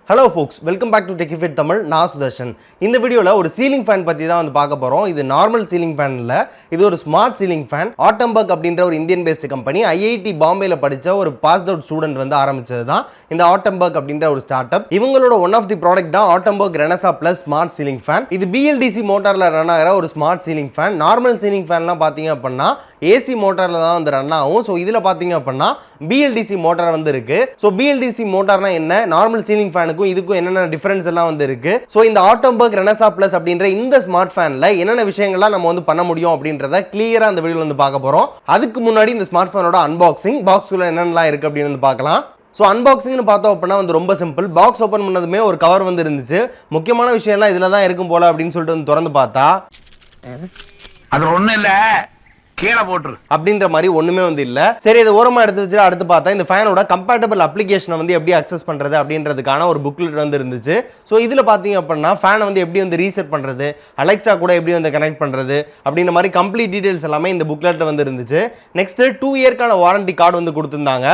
Hello folks, welcome back to Techie Tamil. நான் சுதர்ஷன். இந்த வீடியோல ஒரு சீலிங் ஃபேன் பத்தி தான் வந்து பார்க்க போறோம். இது நார்மல் சீலிங் ஃபேன் இல்ல. இது ஒரு ஸ்மார்ட் சீலிங் ஃபேன். Atomberg அப்படிங்கற ஒரு இந்தியன் பேஸ்ட் கம்பெனி IIT பாம்பேல படிச்ச ஒரு பாஸ்ட் அவுட் ஸ்டூடண்ட் வந்து ஆரம்பிச்சது தான் இந்த Atomberg அப்படிங்கற ஒரு ஸ்டார்ட் அப். இவங்களோட ஒன் ஆஃப் தி ப்ராடக்ட் தான் Atomberg Renesa Plus smart ceiling fan. இது BLDC மோட்டார்ல ரன் ஆகிற ஒரு smart ceiling fan. Normal ceiling ஃபேன்லாம் பாத்தீங்க அப்படினா AC மோட்டார்ல தான் வந்து ரன் ஆகும். சோ இதுல பாத்தீங்க அப்படினா BLDC மோட்டார் வந்து இருக்கு. சோ BLDC மோட்டார்னா என்ன? நார்மல் சீலிங் ஃபேனுக்கும் இதுக்கும் என்னென்ன டிஃபரன்ஸ் எல்லாம் வந்து இருக்கு. சோ இந்த Atomberg Renesa Plus அப்படிங்கற இந்த ஸ்மார்ட் ஃபேன்ல என்னென்ன விஷயங்கள்லாம் நம்ம வந்து பண்ண முடியும் அப்படின்றத கிளியரா இந்த வீடியோல வந்து பார்க்க போறோம். அதுக்கு முன்னாடி இந்த ஸ்மார்ட் ஃபேனோட அன்பாக்சிங், பாக்ஸ்க்குள்ள என்னென்னலாம் இருக்கு அப்படின்னு வந்து பார்க்கலாம். ஸோ அன்பாக்சிங்னு பார்த்தோம் அப்படின்னா வந்து ரொம்ப சிம்பிள். பாக்ஸ் ஓப்பன் பண்ணதுமே ஒரு கவர் வந்து இருந்துச்சு. முக்கியமான விஷயம்லாம் இதில் தான் இருக்கும் போல அப்படின்னு சொல்லிட்டு வந்து திறந்து பார்த்தா அது ஒன்றும் இல்லை, கீழே போட்டுரு அப்படின்ற மாதிரி ஒண்ணுமே வந்து இல்ல. சரி, இதை ஓரமா எடுத்து வச்சு அடுத்து பார்த்தா இந்த ஃபேனோட கம்பேட்டபிள் அப்ளிகேஷனை வந்து எப்படி அக்சஸ் பண்றது அப்படின்றதுக்கான ஒரு புக்லெட் வந்து இருந்துச்சு. ஸோ இதுல பாத்தீங்க அப்படின்னா ஃபேனை வந்து எப்படி வந்து ரீசெட் பண்றது, அலெக்சா கூட எப்படி வந்து கனெக்ட் பண்றது அப்படின்ற மாதிரி கம்ப்ளீட் டீடைல்ஸ் எல்லாமே இந்த புக்லெட்ல வந்து இருந்துச்சு. நெக்ஸ்ட் 2 இயர்க்கான வாரண்டி கார்டு வந்து கொடுத்திருந்தாங்க.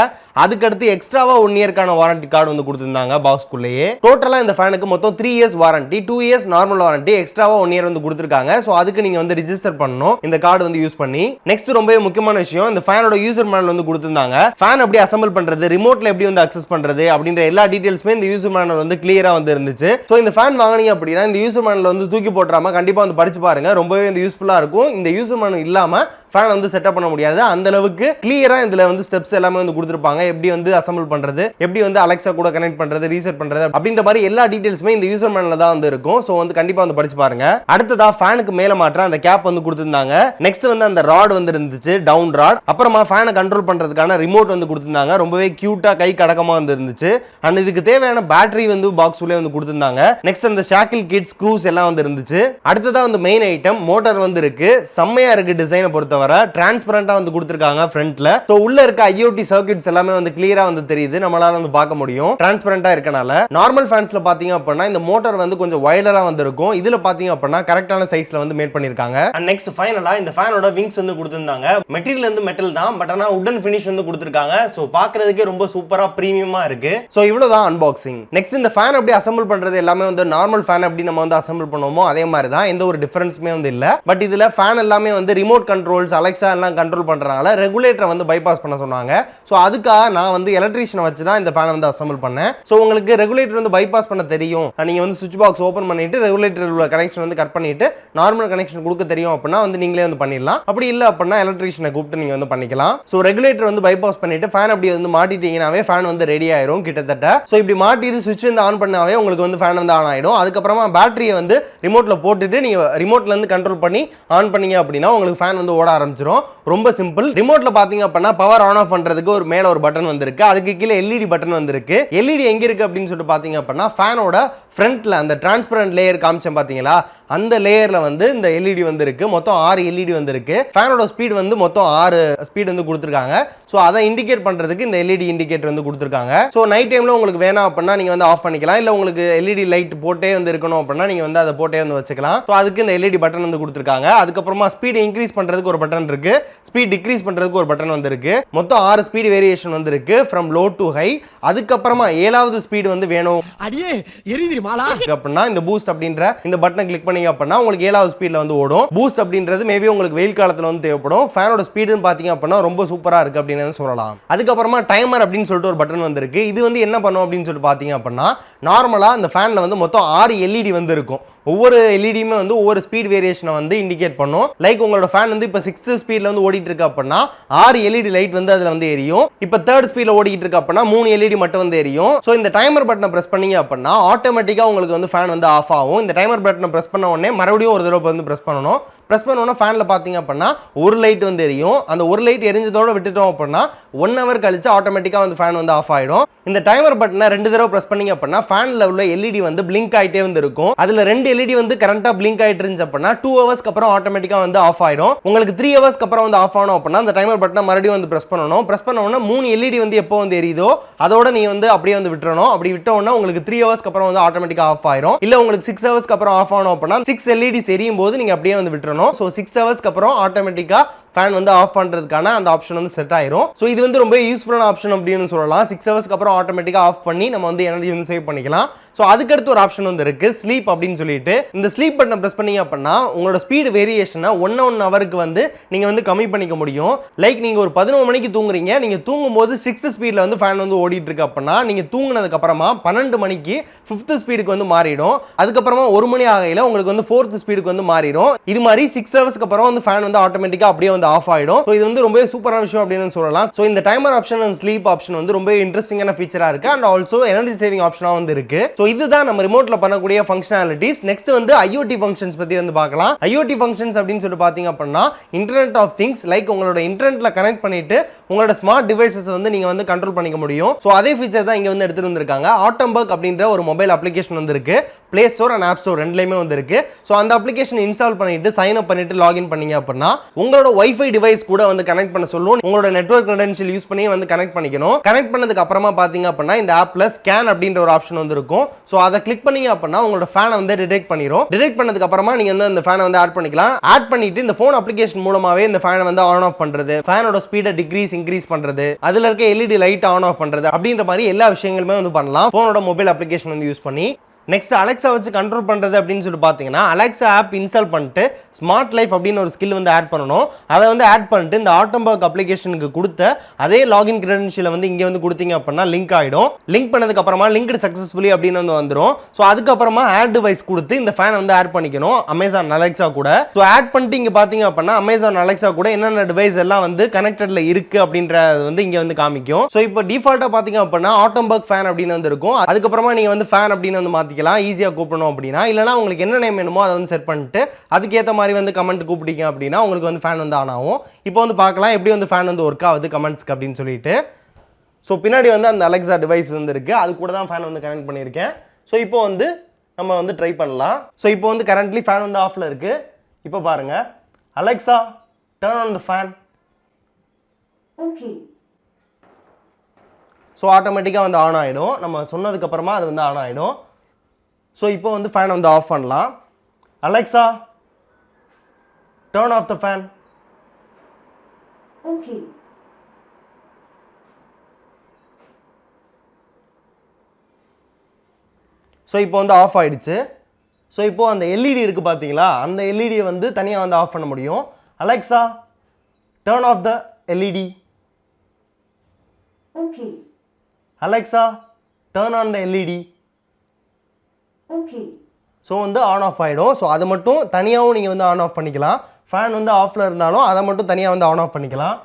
அதுக்கடுத்து எக்ஸ்ட்ராவா 1 இயர்க்கான வாரண்டி கார்டு வந்து கொடுத்திருந்தாங்க பாக்ஸ்க்குள்ளேயே. டோட்டலா இந்த ஃபேனுக்கு மொத்தம் 3 years warranty, 2 years normal warranty, எக்ஸ்ட்ராவா 1 இயர் வந்து கொடுத்திருக்காங்க. ஸோ அதுக்கு நீங்க வந்து ரிஜிஸ்டர் பண்ணணும் இந்த கார்டு வந்து யூஸ் பண்ணி. நெக்ஸ்ட் ரொம்பவே முக்கியமான விஷயம், இந்த ஃபேனோட யூசர் மேனுவல் வந்து கொடுத்திருந்தாங்க. ஃபேன் எப்படி அசெம்பிள் பண்றது, ரிமோட்ல எப்படி வந்து அக்சஸ் பண்றது அப்படின்ற எல்லா டீடைல்ஸுமே இந்த யூசர் மேனுவல் வந்து கிளியரா வந்து இருந்துச்சு. சோ இந்த ஃபேன் வாங்குனீங்க அப்படினா இந்த யூசர் மேனுவல் வந்து தூக்கி போட்றாம கண்டிப்பா வந்து படிச்சு பாருங்க. ரொம்பவே வந்து யூஸ்ஃபுல்லா இருக்கும். இந்த யூசர் மேனுவல் இல்லாம ஃபேன் வந்து செட்டப் பண்ண முடியாது. அந்த அளவுக்கு கிளியரா இதுல வந்து ஸ்டெப்ஸ் எல்லாமே வந்து கொடுத்திருப்பாங்க. எப்படி வந்து அசெம்பிள் பண்றது, எப்படி வந்து அலெக்சா கூட கனெக்ட் பண்றது, ரீசெட் பண்றது அப்படின்ற மாதிரி எல்லா டீடைல்ஸுமே இந்த யூசர் மேனுவல்ல தான் வந்து இருக்கும். சோ வந்து கண்டிப்பா வந்து படிச்சு பாருங்க. அடுத்ததா ஃபேனுக்கு மேல மாற்ற அந்த கேப் வந்து கொடுத்திருந்தாங்க. நெக்ஸ்ட் வந்து அந்த ராட் வந்து இருந்துச்சு, டவுன் ராட். அப்புறமா ஃபேனை கண்ட்ரோல் பண்றதுக்கான ரிமோட் வந்து கொடுத்திருந்தாங்க. ரொம்பவே கியூட்டா கை கடக்கமா வந்து இருந்துச்சு. அண்ட் இதுக்கு தேவையான பேட்டரி வந்து பாக்ஸ் உள்ளே வந்து கொடுத்திருந்தாங்க. நெக்ஸ்ட் அந்த ஷாக்கிள் கிட், ஸ்க்ரூஸ் எல்லாம் வந்து இருந்துச்சு. அடுத்ததா வந்து மெயின் ஐட்டம் மோட்டார் வந்து இருக்கு. செம்மையா இருக்கு டிசைனை பொறுத்தவரை. டிரான்ஸ்பரண்டா வந்து கொடுத்திருக்காங்க ஃப்ரண்ட்ல. சோ உள்ள இருக்க IoT சர்க்யூட்ஸ் எல்லாமே வந்து கிளியரா வந்து தெரியுது, நம்மளால வந்து பார்க்க முடியும் டிரான்ஸ்பரண்டா இருக்கனால. நார்மல் ஃபேன்ஸ்ல பாத்தீங்க அப்படினா இந்த மோட்டார் வந்து கொஞ்சம் வைடரா வந்து இருக்கும். இதுல பாத்தீங்க அப்படினா கரெக்ட்டான சைஸ்ல வந்து மேட் பண்ணிருக்காங்க. அண்ட் நெக்ஸ்ட் ஃபைனலா இந்த ஃபேனோட விங்ஸ் வந்து கொடுத்திருந்தாங்க. மெட்டீரியல் வந்து மெட்டல் தான், பட் ஆனா வுடன் ஃபினிஷ் வந்து கொடுத்திருக்காங்க. சோ பார்க்கிறதுக்கே ரொம்ப சூப்பரா பிரீமியமா இருக்கு. சோ இவ்வளவுதான் அன்பாக்சிங். நெக்ஸ்ட் இந்த ஃபேன் எப்படி அசெம்பிள் பண்றது எல்லாமே வந்து நார்மல் ஃபேன் எப்படி நம்ம வந்து அசெம்பிள் பண்ணுவோமோ அதே மாதிரி தான், எந்த ஒரு டிஃபரன்ஸுமே வந்து இல்ல. பட் இதுல ஃபேன் எல்லாமே வந்து ரிமோட் கண்ட்ரோல்ஸ், அலெக்சா எல்லாம் கண்ட்ரோல் பண்றனால ரெகுலேட்டரை வந்து பைபாஸ் பண்ண சொன்னாங்க. சோ அதுக்காக நான் வந்து எலக்ட்ரீஷியனை வச்சு தான் இந்த ஃபேனை வந்து அசெம்பிள் பண்ணேன். சோ உங்களுக்கு ரெகுலேட்டர் வந்து பைபாஸ் பண்ண தெரியும், நீங்க வந்து சுவிட்ச் பாக்ஸ் ஓபன் பண்ணிட்டு ரெகுலேட்டர் உள்ள கனெக்ஷன் வந்து கட் பண்ணிட்டு நார்மல் கனெக்ஷன் கொடுக்க தெரியும் அப்படின்னா வந்து நீங்களே வந்து பண்ணிடலாம். அப்படி இல்ல அப்படின்னா எலக்ட்ரீஷியனை கூப்பிட்டு நீங்க வந்து பண்ணிக்கலாம். சோ ரெகுலேட்டர் வந்து பைபாஸ் பண்ணிட்டு ஃபேன் அப்படி வந்து மாட்டிட்டீங்கனாவே ஃபேன் வந்து ரெடி ஆயிரும் கிட்டத்தட்ட. சோ இப்படி மாட்டிட்டு சுவிட்ச் வந்து ஆன் பண்ணாவே உங்களுக்கு வந்து ஃபேன் வந்து ஆன் ஆயிடும். அதுக்கப்புறமா பேட்டரியை வந்து ரிமோட்ல போட்டுட்டு நீங்க ரிமோட்ல இருந்து கண்ட்ரோல் பண்ணி ஆன் பண்ணீங்க அப்படின்னா உங்களுக்கு ஃபேன் வந்து ஓட ஆரம்பிச்சிடும். ரொம்ப சிம்பிள். ரிமோட்ல பாத்தீங்க அப்படின்னா பவர் ஆன் ஆஃப் பண்றதுக்கு ஒரு மேல ஒரு பட்டன் வந்திருக்கு. அதுக்கு கீழே LED பட்டன் வந்திருக்கு. LED எங்க இருக்கு அப்படின்னு சொல்லிட்டு பாத்தீங்க அப்படின்னா ஃபேனோட ஃப்ரண்ட்ல அந்த டிரான்ஸ்பரண்ட் லேயர் காமிச்சேன் பாத்தீங்களா, அந்த லேயர்ல வந்து இந்த LED வந்து இருக்கு. மொத்தம் 6 LED வந்து இருக்கு. ஃபேனோட ஸ்பீட் வந்து மொத்தம் 6 ஸ்பீட் வந்து கொடுத்திருக்காங்க. சோ அதை இண்டிகேட் பண்றதுக்கு இந்த LED இண்டிகேட்டர் வந்து கொடுத்திருக்காங்க. சோ நைட் டைம்ல உங்களுக்கு வேணாம் அப்படின்னா நீங்க வந்து ஆஃப் பண்ணிக்கலாம். இல்ல உங்களுக்கு LED லைட் போட்டே வந்து இருக்கணும் அப்படின்னா நீங்க வந்து அதை போட்டே வந்து வச்சுக்கலாம். சோ அதுக்கு இந்த LED பட்டன் வந்து கொடுத்திருக்காங்க. அதுக்கப்புறமா ஸ்பீட் இன்க்ரீஸ் பண்றதுக்கு ஒரு பட்டன் இருக்கு, ஸ்பீட் டிக்ரீஸ் பண்றதுக்கு ஒரு பட்டன் வந்து இருக்கு. மொத்தம் 6 ஸ்பீட் வேரியேஷன் வந்து இருக்கு ஃப்ரம் லோ டு ஹை. அதுக்கப்புறமா 7வது ஸ்பீட் வந்து வேணும் அடியே எரியுது மாலா அப்படின்னா இந்த பூஸ்ட் அப்படின்ற இந்த பட்டனை கிளிக் பண்ணீங்க அப்படின்னா உங்களுக்கு 7வது ஸ்பீட்ல வந்து ஓடும். பூஸ்ட் அப்படின்றது மேபி உங்களுக்கு வெயில் காலத்துல வந்து தேவைப்படும். ஃபேனோட ஸ்பீடுன்னு பாத்தீங்க அப்படின்னா ரொம்ப சூப்பரா இருக்கு அப்படின்னு சொல்லலாம். அதுக்கப்புறமா டைமர் அப்படின்னு சொல்லிட்டு ஒரு பட்டன் வந்து இருக்கு. இது வந்து என்ன பண்ணும் அப்படின்னு சொல்லிட்டு பாத்தீங்க அப்படின்னா நார்மலா இந்த ஃபேன்ல வந்து மொத்தம் 6 LED வந்து இருக்கும். ஒவ்வொரு எல்இடியுமே வந்து ஒவ்வொரு ஸ்பீட் வேரியேஷனை வந்து இண்டிகேட் பண்ணும். லைக் உங்களோட ஃபேன் வந்து இப்போ 6th ஸ்பீட்ல வந்து ஓடிட்டு இருக்கு அப்படின்னா 6 LED லைட் வந்து அதுல வந்து எரியும். இப்போ 3rd ஸ்பீட்ல ஓடிட்டு இருக்கு அப்படின்னா 3 LED மட்டும் வந்து எரியும். ஸோ இந்த டைமர் பட்டனை பிரஸ் பண்ணீங்க அப்படின்னா ஆட்டோமேட்டிக்கா உங்களுக்கு வந்து ஃபேன் வந்து ஆஃப் ஆகும். இந்த டைமர் பட்டனை பிரஸ் பண்ண உடனே மறுபடியும் ஒரு தடவை வந்து பிரஸ் பண்ணணும். பிரஸ் பண்ணோன்னா ஃபேன்ல பாத்தீங்க அப்படின்னா ஒரு லைட் வந்து எரியும். அந்த ஒரு லைட் எரிஞ்சதோட விட்டுட்டோம் அப்படின்னா 1 hour கழிச்சு ஆட்டோமேட்டிக்கா வந்து ஃபேன் வந்து ஆஃப் ஆயிடும். இந்த டைமர் பட்டனை 2 தடவை பிரஸ் பண்ணீங்க அப்படின்னா ஃபேன்ல உள்ள LED வந்து பிளிங்க் ஆயிட்டே வந்து இருக்கும். அதுல 2 LED வந்து கரண்டா பிளிங்க் ஆயிட்டு இருந்துச்சு அப்படின்னா 2 ஹவர்ஸ்க்கு அப்புறம் ஆட்டோமேட்டிக்கா வந்து ஆஃப் ஆயிடும். உங்களுக்கு 3 ஹவர்ஸ்க்கு அப்புறம் வந்து ஆஃப் ஆகணும் அப்படின்னா அந்த டைமர் பட்டனை மறுபடியும் வந்து பிரஸ் பண்ணணும். பிரஸ் பண்ண உடனே 3 LED வந்து எப்போ வந்து எரியுதோ அதோட நீங்க வந்து அப்படியே வந்து விட்டுறணும். அப்படி விட்ட உடனே உங்களுக்கு 3 ஹவர்ஸ்க்கு அப்புறம் வந்து ஆட்டோமேட்டிக்கா ஆஃப் ஆயிடும். இல்ல உங்களுக்கு 6 ஹவர்ஸ்க்கு அப்புறம் ஆஃப் ஆகணும் அப்படின்னா 6 LEDs எரியும் போது நீங்க அப்படியே வந்து விட்டுறணும். ஸோ 6 ஹவர்ஸ்க்கு அப்புறம் ஆட்டோமேட்டிக்கா ஃபேன் வந்து ஆஃப் பண்றதுக்கான அந்த ஆப்ஷன் வந்து செட் ஆயிரும். ஸோ இது வந்து ரொம்ப யூஸ்ஃபுல்லான ஆப்ஷன் அப்படின்னு சொல்லலாம். 6 ஹவர்ஸ்க்கு அப்புறம் ஆட்டோமேட்டிக்காக ஆஃப் பண்ணி நம்ம வந்து எனர்ஜி வந்து சேவ் பண்ணிக்கலாம். ஸோ அதுக்கடுத்து ஒரு ஆப்ஷன் வந்து இருக்கு, ஸ்லீப் அப்படின்னு சொல்லிட்டு. இந்த ஸ்லீப் பட்டனை ப்ரெஸ் பண்ணீங்க அப்படின்னா உங்களோட ஸ்பீடு வேரியேஷனை 1 ஹவருக்கு வந்து நீங்க வந்து கம்மி பண்ணிக்க முடியும். லைக் நீங்க ஒரு 11 மணிக்கு தூங்குறீங்க, நீங்க தூங்கும் போது 6th ஸ்பீட்ல வந்து ஃபேன் வந்து ஓடிட்டு இருக்கு அப்படின்னா நீங்க தூங்குனதுக்கு அப்புறமா 12 மணிக்கு 5th ஸ்பீடுக்கு வந்து மாறிடும். அதுக்கப்புறமா 1 மணி ஆகையில உங்களுக்கு வந்து 4th ஸ்பீடுக்கு வந்து மாறிடும். இது மாதிரி 6 ஹவர்ஸ்க்கு அப்புறம் வந்து ஃபேன் வந்து ஆட்டோமேட்டிக்கா அப்படியே வந்து ஆஃப் ஆயிடும். ஸோ இது வந்து ரொம்ப சூப்பரான விஷயம் அப்படின்னு சொல்லலாம். ஸோ இந்த timer option and sleep option வந்து ரொம்ப இன்ட்ரெஸ்டிங்கான ஃபீச்சரா இருக்கு அண்ட் ஆல்சோ எனர்ஜி சேவிங் ஆப்ஷனா வந்து இருக்கு. ஸோ இதுதான் நம்ம ரிமோட்ல பண்ணக்கூடிய ஃபங்க்ஷனாலிட்டிஸ். நெக்ஸ்ட் வந்து IoT ஃபங்க்ஷன்ஸ் பத்தி வந்து பார்க்கலாம். IoT ஃபங்க்ஷன்ஸ் அப்படின்னு சொல்லி பாத்தீங்க அப்படின்னா இன்டர்நெட் ஆஃப் திங்ஸ், லைக் உங்களோட இன்டர்நெட்ல கனெக்ட் பண்ணிட்டு உங்களோட ஸ்மார்ட் டிவைசஸ் வந்து நீங்க வந்து கண்ட்ரோல் பண்ணிக்க முடியும். ஸோ அதே ஃபீச்சர் தான் இங்க வந்து எடுத்துட்டு வந்திருக்காங்க. Atomberg அப்படின்ற ஒரு மொபைல் அப்ளிகேஷன் வந்து இருக்கு, play store and app store ரெண்டுலயுமே வந்து இருக்கு. ஸோ அந்த அப்ளிகேஷன் இன்ஸ்டால் பண்ணிட்டு சைன் அப் பண்ணிட்டு லாகின் பண்ணீங்க அப்படின்னா உங்களோட வைஃபை டிவைஸ் கூட வந்து கனெக்ட் பண்ண சொல்லும். உங்களோட நெட்வொர்க் கிரெடென்ஷியல் யூஸ் பண்ணி வந்து கனெக்ட் பண்ணிக்கணும். கனெக்ட் பண்ணதுக்கு அப்புறமா பாத்தீங்க அப்படின்னா இந்த ஆப்ல ஸ்கேன் அப்படின்ற ஒரு ஆப்ஷன் வந்து இருக்கும். ஸோ அதை கிளிக் பண்ணீங்க அப்படின்னா உங்களோட ஃபேனை வந்து டிடெக்ட் பண்ணிரும். டிடெக்ட் பண்ணதுக்கு அப்புறமா நீங்க வந்து அந்த ஃபேனை வந்து ஆட் பண்ணிக்கலாம். ஆட் பண்ணிட்டு இந்த ஃபோன் அப்ளிகேஷன் மூலமாவே இந்த ஃபேனை வந்து ஆன் ஆஃப் பண்றது, ஃபேனோட ஸ்பீடை டிக்ரீஸ் இன்க்ரீஸ் பண்றது, அதுல இருக்க LED லைட் ஆன் ஆஃப் பண்றது அப்படின்ற மாதிரி எல்லா விஷயங்களுமே வந்து பண்ணலாம் ஃபோனோட மொபைல் அப்ளிகேஷன் வந்து யூஸ் பண்ணி. நெக்ஸ்ட் அலெக்ஸா வச்சு கண்ட்ரோல் பண்ணுறது அப்படின்னு சொல்லி பார்த்தீங்கன்னா அலெக்ஸா ஆப் இன்ஸ்டால் பண்ணிட்டு ஸ்மார்ட் லைஃப் அப்படின்னு ஒரு ஸ்கில் வந்து ஆட் பண்ணணும். அதை வந்து ஆட் பண்ணிட்டு இந்த Atomberg அப்ளிகேஷனுக்கு கொடுத்த அதே லாகின் கிரெடென்ஷியலை வந்து இங்கே வந்து கொடுத்தீங்க அப்படின்னா லிங்க் ஆகிடும். லிங்க் பண்ணதுக்கு அப்புறமா லிங்க்டு சக்ஸஸ்ஃபுல்லி அப்படின்னு வந்து வந்துடும். ஸோ அதுக்கப்புறமா ஆட் டிவைஸ் கொடுத்து இந்த ஃபேனை வந்து ஆட் பண்ணிக்கணும் அமேசான் அலெக்ஸா கூட. ஸோ ஆட் பண்ணிட்டு இங்கே பார்த்தீங்க அப்படின்னா அமேசான் அலெக்ஸா கூட என்னென்ன டிவைஸ் எல்லாம் வந்து கனெக்டட்ல இருக்கு அப்படின்றது வந்து இங்கே வந்து காமிக்கும். ஸோ இப்போ டிஃபால்ட்டாக பார்த்தீங்க அப்படின்னா Atomberg ஃபேன் அப்படின்னு வந்து இருக்கும். அதுக்கப்புறமா நீங்கள் வந்து ஃபேன் அப்படின்னு வந்து மாற்றி ஈஸியா கூப்பிடணும் அப்படின்னா, இல்லனா உங்களுக்கு என்ன நேம் வேணுமோ அதை வந்து செட் பண்ணிட்டு அதுக்கேற்ற மாதிரி வந்து கமெண்ட் கூப்பிட்டீங்க அப்படின்னா உங்களுக்கு வந்து ஃபேன் வந்து ஆன் ஆகும். இப்போ வந்து பார்க்கலாம் எப்படி வந்து ஃபேன் வந்து ஒர்க் ஆகுது கமெண்ட்ஸ்க்கு அப்படின்னு சொல்லிட்டு. ஸோ பின்னாடி வந்து அந்த அலெக்ஸா டிவைஸ் வந்து இருக்கு, அது கூட தான் ஃபேன் வந்து கனெக்ட் பண்ணியிருக்கேன். ஸோ இப்போ வந்து நம்ம வந்து ட்ரை பண்ணலாம். ஸோ இப்போ வந்து கரண்ட்லி ஃபேன் வந்து ஆஃப்ல இருக்கு. இப்போ பாருங்க, Alexa turn on the fan. Okay. So ஆட்டோமேட்டிக்காக வந்து ஆன் ஆகிடும். நம்ம சொன்னதுக்கு அப்புறமா அது வந்து ஆன் ஆகிடும். ஸோ இப்போ வந்து ஃபேன் வந்து ஆஃப் பண்ணலாம். Alexa turn off the fan. Okay. So இப்போ வந்து ஆஃப் ஆயிடுச்சு. ஸோ இப்போ அந்த LED இருக்கு பார்த்தீங்களா, அந்த LED வந்து தனியாக வந்து ஆஃப் பண்ண முடியும். Alexa turn off the LED. Okay. Alexa turn on the LED. Okay. So வந்து ஆன் ஆஃப் ஆகிடும். ஸோ அதை மட்டும் தனியாகவும் நீங்கள் வந்து ஆன் ஆஃப் பண்ணிக்கலாம். ஃபேன் வந்து ஆஃபில் இருந்தாலும் அதை மட்டும் தனியாக வந்து ஆன் ஆஃப் பண்ணிக்கலாம்.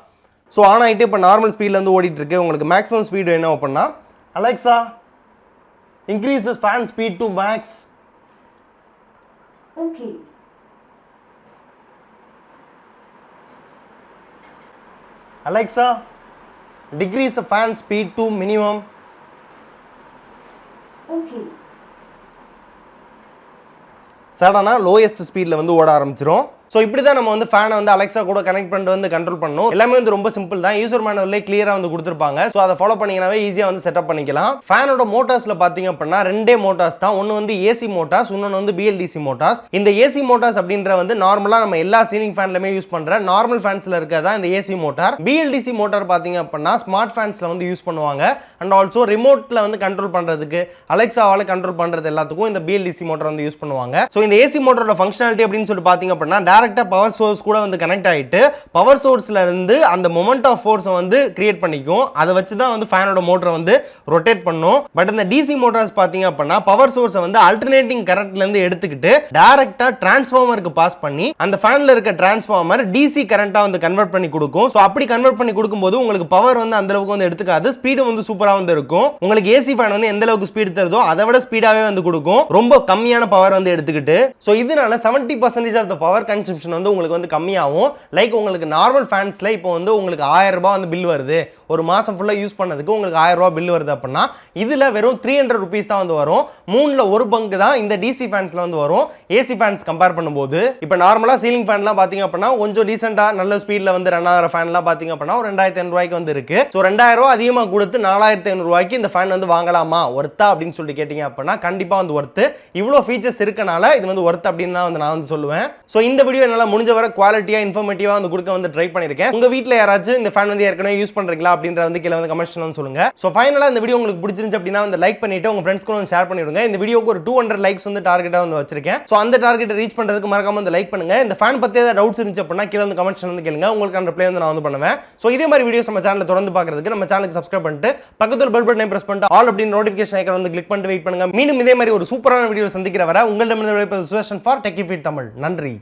ஸோ ஆன் ஆகிட்டு இப்போ நார்மல் ஸ்பீடில் வந்து ஓடிட்டு இருக்கு. உங்களுக்கு மேக்ஸிமம் ஸ்பீடு என்ன அப்படின்னா Alexa increase the fan speed to max. Okay. Alexa decrease the fan speed to minimum. Okay. சடனாக லோயஸ்ட் ஸ்பீடில் வந்து ஓட ஆரம்பிச்சிடும். ஸோ இப்படி தான் நம்ம வந்து ஃபேனை வந்து அலெக்ஸா கூட கனெக்ட் பண்ணிட்டு வந்து கண்ட்ரோல் பண்ணணும். எல்லாமே வந்து ரொம்ப சிம்பிள் தான், யூசர் மேனுவல்லே கிளியராக வந்து கொடுத்துருப்பாங்க. ஸோ அதை ஃபாலோ பண்ணிங்கனாவே ஈஸியாக வந்து செட்டப் பண்ணிக்கலாம். ஃபேனோட மோட்டார்ஸில் பார்த்தீங்க அப்படின்னா ரெண்டே மோட்டார்ஸ் தான். ஒன்று வந்து AC மோட்டார்ஸ், இன்னொன்று வந்து BLDC மோட்டார்ஸ். இந்த AC மோட்டார்ஸ் அப்படின்ற வந்து நார்மலாக நம்ம எல்லா சீலிங் ஃபேன்லையுமே யூஸ் பண்ணுற நார்மல் ஃபேன்ஸில் இருக்கிறதா இந்த AC மோட்டார். BLDC மோட்டார் பார்த்தீங்க அப்படின்னா ஸ்மார்ட் ஃபேன்ஸில் வந்து யூஸ் பண்ணுவாங்க. அண்ட் ஆல்சோ ரிமோட்டில் வந்து கண்ட்ரோல் பண்ணுறதுக்கு அலெக்ஸாவால் கண்ட்ரோல் பண்ணுறது எல்லாத்துக்கும் இந்த BLDC மோட்டார் வந்து யூஸ் பண்ணுவாங்க. ஸோ இந்த AC மோட்டரோட ஃபங்க்ஷனாலிட்டி அப்படின்னு சொல்லி பார்த்தீங்க அப்படின்னா டைரக்டா பவர் சோர்ஸ் கூட வந்து கனெக்ட் ஆயிட்டு பவர் சோர்ஸ்ல இருந்து அந்த மொமெண்ட் ஆஃப் ஃபோர்ஸை வந்து கிரியேட் பண்ணிக்கும். அதை வச்சு தான் வந்து ஃபேனோட மோட்டரை வந்து ரொட்டேட் பண்ணும். பட் இந்த DC மோட்டார்ஸ் பார்த்தீங்க அப்படின்னா பவர் சோர்ஸை வந்து ஆல்டர்னேட்டிங் கரண்ட்ல இருந்து எடுத்துக்கிட்டு டைரக்டா டிரான்ஸ்ஃபார்மருக்கு பாஸ் பண்ணி அந்த ஃபேன்ல இருக்க டிரான்ஸ்ஃபார்மர் DC கரண்டா வந்து கன்வெர்ட் பண்ணி கொடுக்கும். ஸோ அப்படி கன்வெர்ட் பண்ணி கொடுக்கும்போது உங்களுக்கு பவர் வந்து அந்த அளவுக்கு வந்து எடுத்துக்காது, ஸ்பீடு வந்து சூப்பரா வந்து இருக்கும். உங்களுக்கு AC ஃபேன் வந்து எந்த அளவுக்கு ஸ்பீடு தருதோ அதை விட ஸ்பீடாவே வந்து கொடுக்கும், ரொம்ப கம்மியான பவர் வந்து எடுத்துக்கிட்டு. ஸோ இதனால 70% ஆஃப் த பவர் கன்சம்ஷன் வந்து உங்களுக்கு வந்து கம்மியாகும். லைக் உங்களுக்கு நார்மல் ஃபேன்ஸ்ல இப்போ வந்து உங்களுக்கு 1000 ரூபாய் வந்து பில் வருது, ஒரு மாசம் ஃபுல்லா யூஸ் பண்ணதுக்கு உங்களுக்கு 1000 ரூபாய் பில் வருது அப்படின்னா இதுல வெறும் 300 ரூபீஸ் தான் வந்து வரும். மூணுல ஒரு பங்கு தான் இந்த DC ஃபேன்ஸ்ல வந்து வரும் AC ஃபேன்ஸ் கம்பேர் பண்ணும்போது. இப்போ நார்மலா சீலிங் ஃபேன்லாம் பாத்தீங்க அப்படின்னா கொஞ்சம் டீசெண்டா நல்ல ஸ்பீட்ல வந்து ரன் ஆகிற ஃபேன்லாம் பாத்தீங்க அப்படின்னா ஒரு 2500 ரூபாய்க்கு வந்து இருக்கு. ஸோ 2000 ரூபாய் அதிகமாக கொடுத்து 4500 ரூபாய்க்கு இந்த ஃபேன் வந்து வாங்கலாமா, ஒர்த்தா அப்படின்னு சொல்லி கேட்டீங்க அப்படின்னா கண்டிப்பா வந்து ஒர்த்து. இவ்வளோ ஃபீச்சர்ஸ் இருக்கனால இது வந்து ஒர்த் அப்படின்னு தான் வந்து நான் வந்து சொல்லுவேன். ஸோ இந்த வீடியோ வீடியோ நல்லா முடிஞ்ச வரை குவாலிட்டியா இன்ஃபர்மேட்டிவா வந்து கொடுக்க வந்து ட்ரை பண்ணிருக்கேன். உங்க வீட்ல யாராச்சும் இந்த ஃபேன் வந்து ஏற்கனவே யூஸ் பண்றீங்களா அப்படின்ற வந்து கீழ வந்து கமெண்ட்ஸ்ல வந்து சொல்லுங்க. சோ ஃபைனலா இந்த வீடியோ உங்களுக்கு பிடிச்சிருந்துச்சு அப்படினா வந்து லைக் பண்ணிட்டு உங்க ஃப்ரெண்ட்ஸ்க்கு வந்து ஷேர் பண்ணிடுங்க. இந்த வீடியோக்கு ஒரு 200 லைக்ஸ் வந்து டார்கெட்டா வந்து வச்சிருக்கேன். சோ அந்த டார்கெட்டை ரீச் பண்றதுக்கு மறக்காம வந்து லைக் பண்ணுங்க. இந்த ஃபேன் பத்தி ஏதாவது டவுட்ஸ் இருந்துச்சு அப்படினா கீழ வந்து கமெண்ட்ஸ்ல வந்து கேளுங்க. உங்களுக்கு அந்த ரிப்ளை வந்து நான் வந்து பண்ணுவேன். சோ இதே மாதிரி வீடியோஸ் நம்ம சேனல்ல தொடர்ந்து பார்க்கிறதுக்கு நம்ம சேனலுக்கு சப்ஸ்கிரைப் பண்ணிட்டு பக்கத்துல பெல் பட்டனை பிரஸ் பண்ணிட்டு ஆல் அப்படின நோட்டிஃபிகேஷன் ஐகான் வந்து கிளிக் பண்ணிட்டு வெயிட் பண்ணுங்க. மீண்டும் இதே மாதிரி ஒரு சூப்பரான வீடியோ சந்திக்கிற வரை உங்களிடமிருந்து விடைபெறுவது Sudharshan for Techie Feed Tamil. நன்றி.